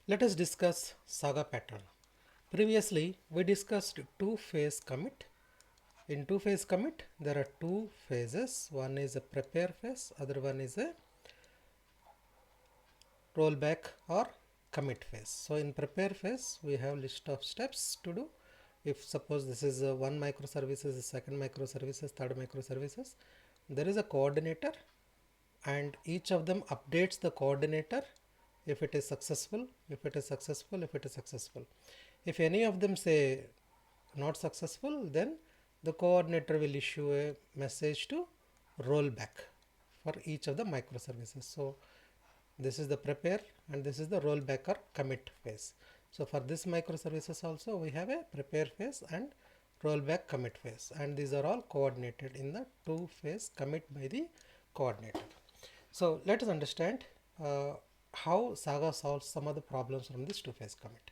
Let us discuss Saga pattern. Previously, we discussed two-phase commit. In two-phase commit, there are two phases. One is a prepare phase, other one is a rollback or commit phase. So in prepare phase, we have list of steps to do. If suppose this is one microservices, second microservices, third microservices, there is a coordinator and each of them updates the coordinator if it is successful, if it is successful, if it is successful. If any of them say not successful, then the coordinator will issue a message to roll back for each of the microservices. So this is the prepare and this is the rollback or commit phase. So for this microservices also we have a prepare phase and rollback commit phase, and these are all coordinated in the two phase commit by the coordinator. So let us understand how Saga solves some of the problems from this two phase commit.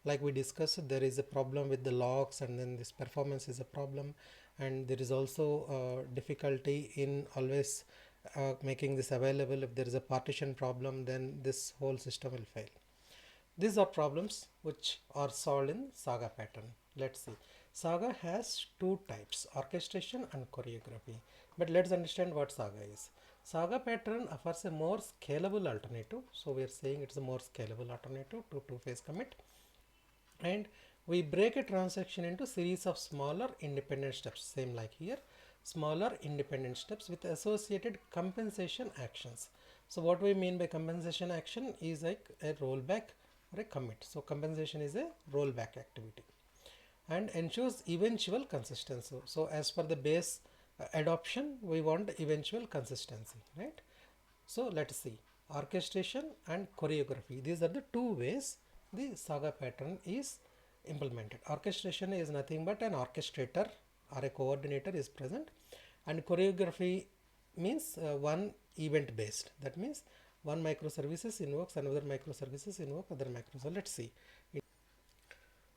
Like we discussed, there is a problem with the logs, and then this performance is a problem, and there is also difficulty in always making this available. If there is a partition problem, then this whole system will fail. These are problems which are solved in Saga pattern. Let's see. Saga has two types, orchestration and choreography. But let's understand what Saga is. Saga pattern offers a more scalable alternative. So we are saying it's a more scalable alternative to two-phase commit. And we break a transaction into series of smaller independent steps, same like here, smaller independent steps with associated compensation actions. So what we mean by compensation action is like a rollback or a commit. So compensation is a rollback activity and ensures eventual consistency. So as per the base adoption, we want eventual consistency, right? So let's see, orchestration and choreography. These are the two ways the Saga pattern is implemented. Orchestration is nothing but an orchestrator or a coordinator is present, and choreography means one event based. That means one microservices invokes another microservices invoke other micro. So let's see.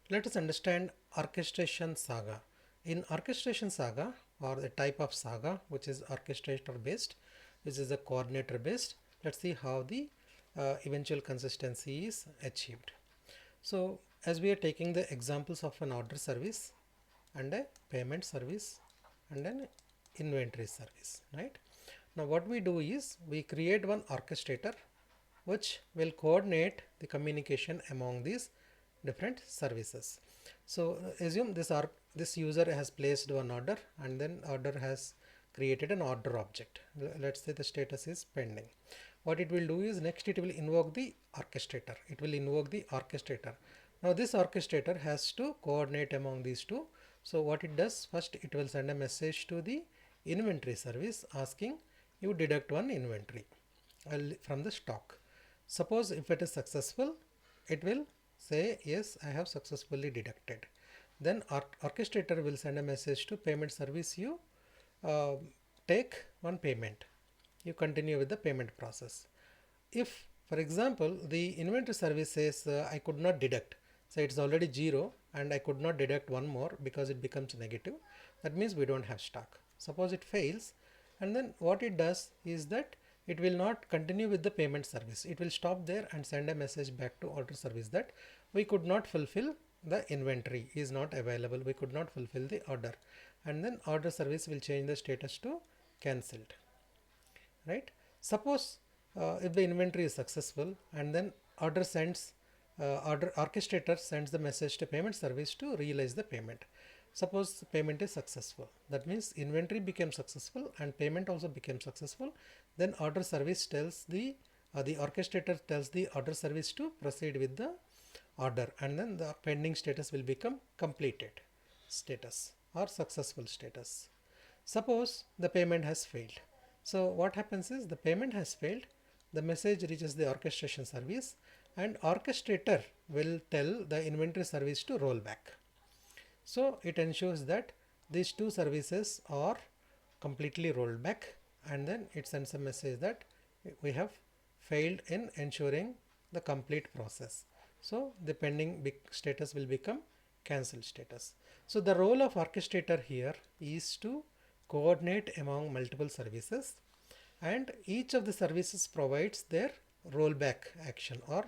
Let us understand orchestration saga. In orchestration saga, or the type of saga which is orchestrator based, which is a coordinator based, let's see how the eventual consistency is achieved. So as we are taking the examples of an order service and a payment service and an inventory service, right? Now what we do is we create one orchestrator which will coordinate the communication among these different services. So assume this user has placed one order, and then order has created an order object. Let's say the status is pending. What it will do is next it will invoke the orchestrator. It will invoke the orchestrator. Now this orchestrator has to coordinate among these two. So what it does, first it will send a message to the inventory service asking you deduct one inventory from the stock. Suppose if it is successful, it will say yes, I have successfully deducted. Then orchestrator will send a message to payment service, you uh, take one payment, you continue with the payment process. If for example the inventory service says I could not deduct, so it's already 0 and I could not deduct one more because it becomes negative, that means we don't have stock. Suppose it fails, and then what it does is that it will not continue with the payment service. It will stop there and send a message back to order service that we could not fulfill, the inventory is not available, we could not fulfill the order, and then order service will change the status to cancelled, right? Suppose if the inventory is successful, and then order sends order orchestrator sends the message to payment service to realize the payment. Suppose the payment is successful, that means inventory became successful and payment also became successful. Then order service tells the orchestrator tells the order service to proceed with the order, and then the pending status will become completed status or successful status. Suppose the payment has failed. So what happens is the payment has failed, the message reaches the orchestration service, and orchestrator will tell the inventory service to roll back. So it ensures that these two services are completely rolled back, and then it sends a message that we have failed in ensuring the complete process. So the pending status will become cancelled status. So the role of orchestrator here is to coordinate among multiple services, and each of the services provides their rollback action or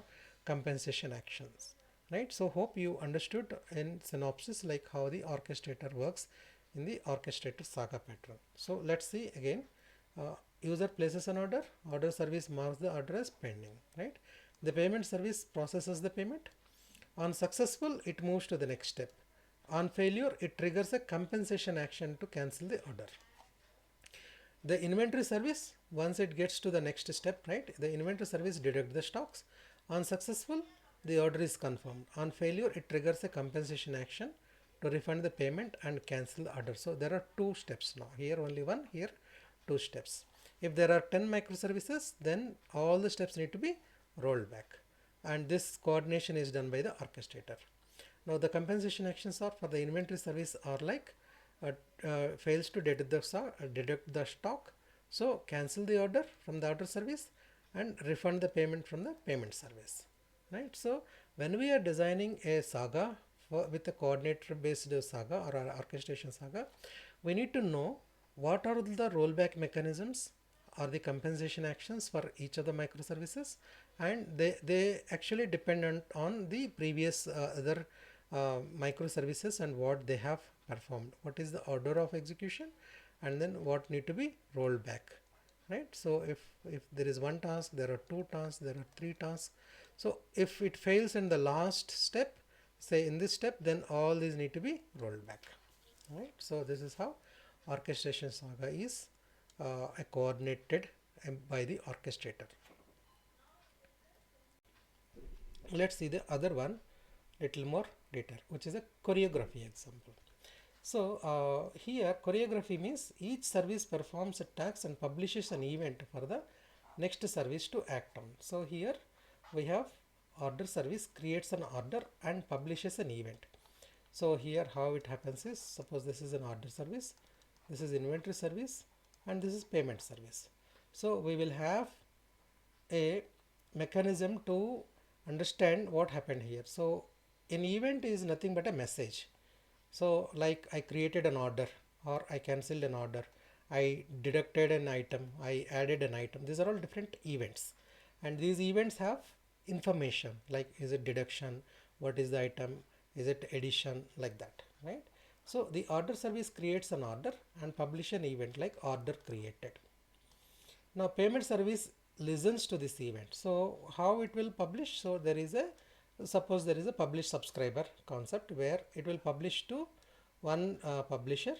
compensation actions, right? So hope you understood in synopsis like how the orchestrator works in the orchestrator Saga pattern. So let's see again. User places an order, order service marks the order as pending, right? The payment service processes the payment. On successful, it moves to the next step. On failure, it triggers a compensation action to cancel the order. The inventory service, once it gets to the next step, right, the inventory service deducts the stocks. On successful, the order is confirmed. On failure, it triggers a compensation action to refund the payment and cancel the order. So there are two steps now. Here only one, here two steps. If there are 10 microservices, then all the steps need to be rolled back. And this coordination is done by the orchestrator. Now the compensation actions are for the inventory service are like uh, fails to deduct the stock, so cancel the order from the order service and refund the payment from the payment service, right? So when we are designing a saga with a coordinator based saga or orchestration saga, we need to know what are the rollback mechanisms or the compensation actions for each of the microservices, and they actually depend on the previous other microservices and what they have performed, what is the order of execution, and then what need to be rolled back, right? So if there is one task, there are two tasks, there are three tasks. So if it fails in the last step, say in this step, then all these need to be rolled back, right? So this is how orchestration saga is coordinated by the orchestrator. Let's see the other one little more detail, which is a choreography example. So here choreography means each service performs a task and publishes an event for the next service to act on. So here we have order service creates an order and publishes an event. So here how it happens is, suppose this is an order service, this is inventory service, and this is payment service. So we will have a mechanism to understand what happened here. So an event is nothing but a message. So like I created an order or I cancelled an order, I deducted an item, I added an item. These are all different events, and these events have information like is it deduction, what is the item, is it addition, like that, right? So the order service creates an order and publish an event like order created. Now payment service listens to this event. So how it will publish? So there is a, suppose there is a publish subscriber concept where it will publish to one publisher,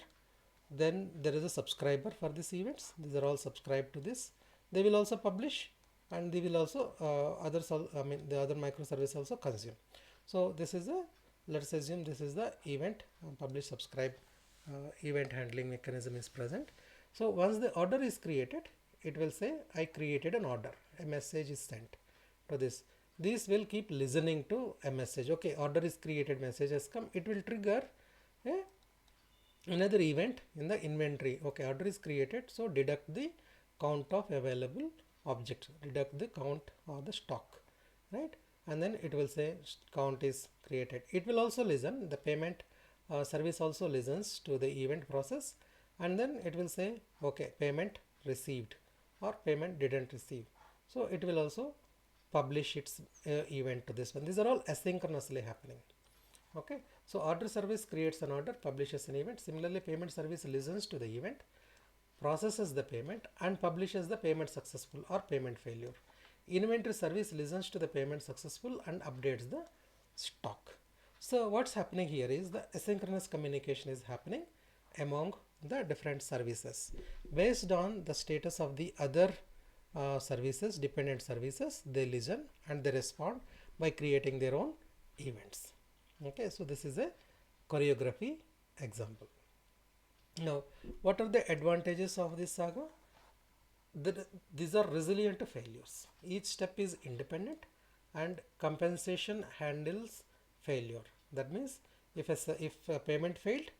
then there is a subscriber for these events. These are all subscribed to this. They will also publish, and they will also others I mean the other microservice also consume. So this is a, let's assume this is the event publish subscribe event handling mechanism is present. So once the order is created, it will say I created an order, a message is sent to this. This will keep listening to a message. Okay, order is created, message has come. It will trigger another event in the inventory. Okay, order is created, so deduct the count of available objects, deduct the count or the stock, right? And then it will say count is created. It will also listen, the payment service also listens to the event process, and then it will say okay, payment received or payment didn't receive. So it will also publish its event to this one. These are all asynchronously happening. Okay, so order service creates an order, publishes an event. Similarly, payment service listens to the event, processes the payment, and publishes the payment successful or payment failure. Inventory service listens to the payment successful and updates the stock. So what's happening here is the asynchronous communication is happening among the different services based on the status of the other services, dependent services. They listen and they respond by creating their own events. Okay, so this is a choreography example. Now, what are the advantages of this saga? These are resilient to failures. Each step is independent and compensation handles failure. That means if a payment failed,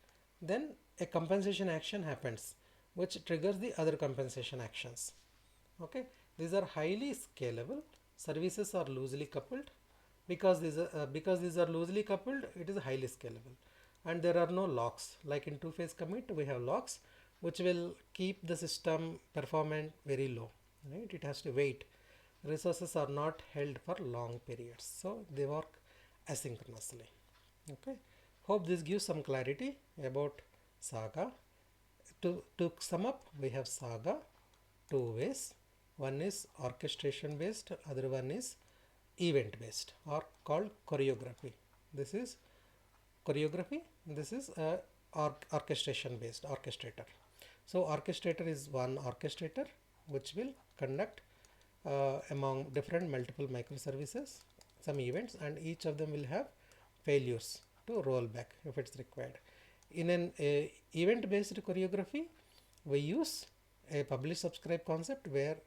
then a compensation action happens which triggers the other compensation actions. Okay, these are highly scalable. Services are loosely coupled. Because these are loosely coupled, it is highly scalable, and there are no locks. Like in two-phase commit, we have locks which will keep the system performance very low, right? It has to wait. resources are not held for long periods, so they work asynchronously. Okay, hope this gives some clarity about Saga. To sum up, we have Saga two ways. One is orchestration based, other one is event based or called choreography. This is choreography, this is a orchestration based orchestrator. So orchestrator is one orchestrator which will conduct among different multiple microservices some events, and each of them will have failures to roll back if it's required. In an event based choreography, we use a publish subscribe concept where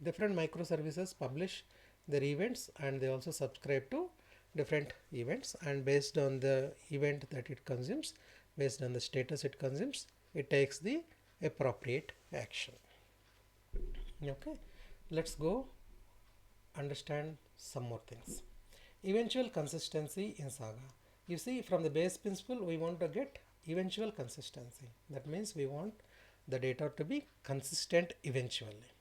different microservices publish their events and they also subscribe to different events, and based on the event that it consumes, based on the status it consumes, it takes the appropriate action. Okay, let's go understand some more things. Eventual consistency in Saga. You see, from the base principle, we want to get eventual consistency. That means we want the data to be consistent eventually.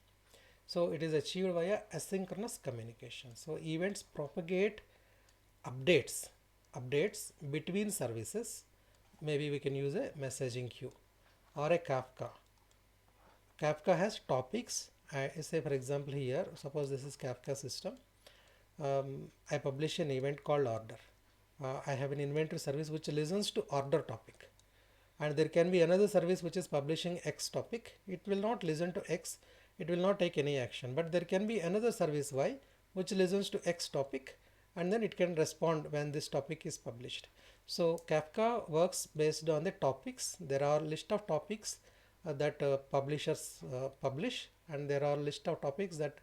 So it is achieved via asynchronous communication. So events propagate updates between services. Maybe we can use a messaging queue or a Kafka. Kafka has topics. I say for example here, suppose this is Kafka system. I publish an event called order. I have an inventory service which listens to order topic, and there can be another service which is publishing X topic. It will not listen to X, it will not take any action, but there can be another service Y which listens to X topic, and then it can respond when this topic is published. So Kafka works based on the topics. There are list of topics that publishers publish, and there are list of topics that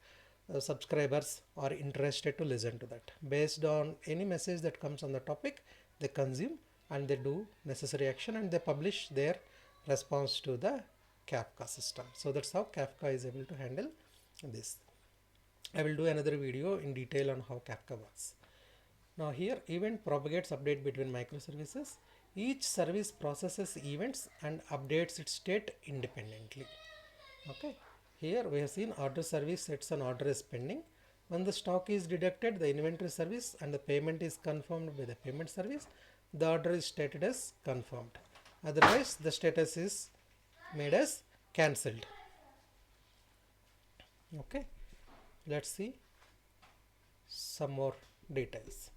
subscribers are interested to listen to that. Based on any message that comes on the topic, they consume and they do necessary action and they publish their response to the Kafka system. So that's how Kafka is able to handle this. I will do another video in detail on how Kafka works. Now here event propagates update between microservices. Each service processes events and updates its state independently. Okay, here we have seen order service sets an order as pending. When the stock is deducted, the inventory service and the payment is confirmed by the payment service, the order is stated as confirmed. Otherwise, the status is made as cancelled. Okay, let's see some more details.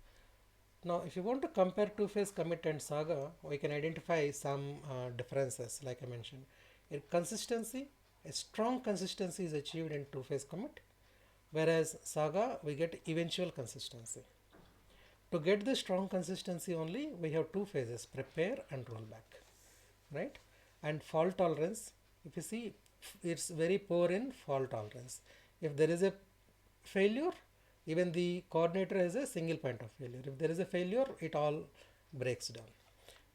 Now, if you want to compare two-phase commit and Saga, we can identify some differences like I mentioned. In consistency, a strong consistency is achieved in two-phase commit, whereas Saga we get eventual consistency. To get the strong consistency only, we have two phases, prepare and rollback, right? And fault tolerance, if you see, it's very poor in fault tolerance. If there is a failure, even the coordinator has a single point of failure. If there is a failure, it all breaks down.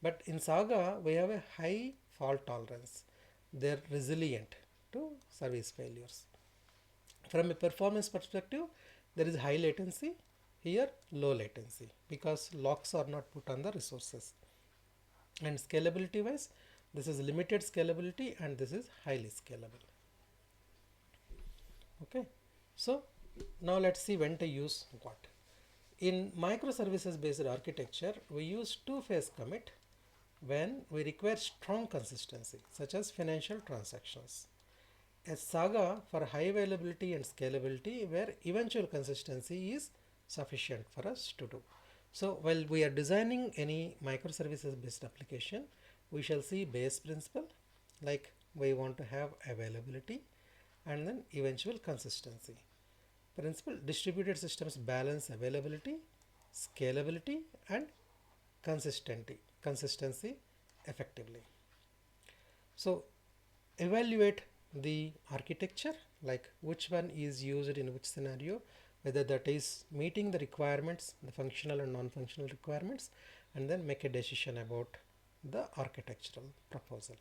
But in Saga, we have a high fault tolerance. They're resilient to service failures. From a performance perspective, there is high latency, here low latency, because locks are not put on the resources. And scalability wise, this is limited scalability and this is highly scalable. Okay, so now let's see when to use what. In microservices based architecture, we use two-phase commit when we require strong consistency, such as financial transactions. A Saga for high availability and scalability, where eventual consistency is sufficient for us to do. So while we are designing any microservices based application, we shall see base principle, like we want to have availability and then eventual consistency. Principle: distributed systems balance availability, scalability and consistency effectively. So evaluate the architecture, like which one is used in which scenario, whether that is meeting the requirements, the functional and non-functional requirements, and then make a decision about the architectural proposal.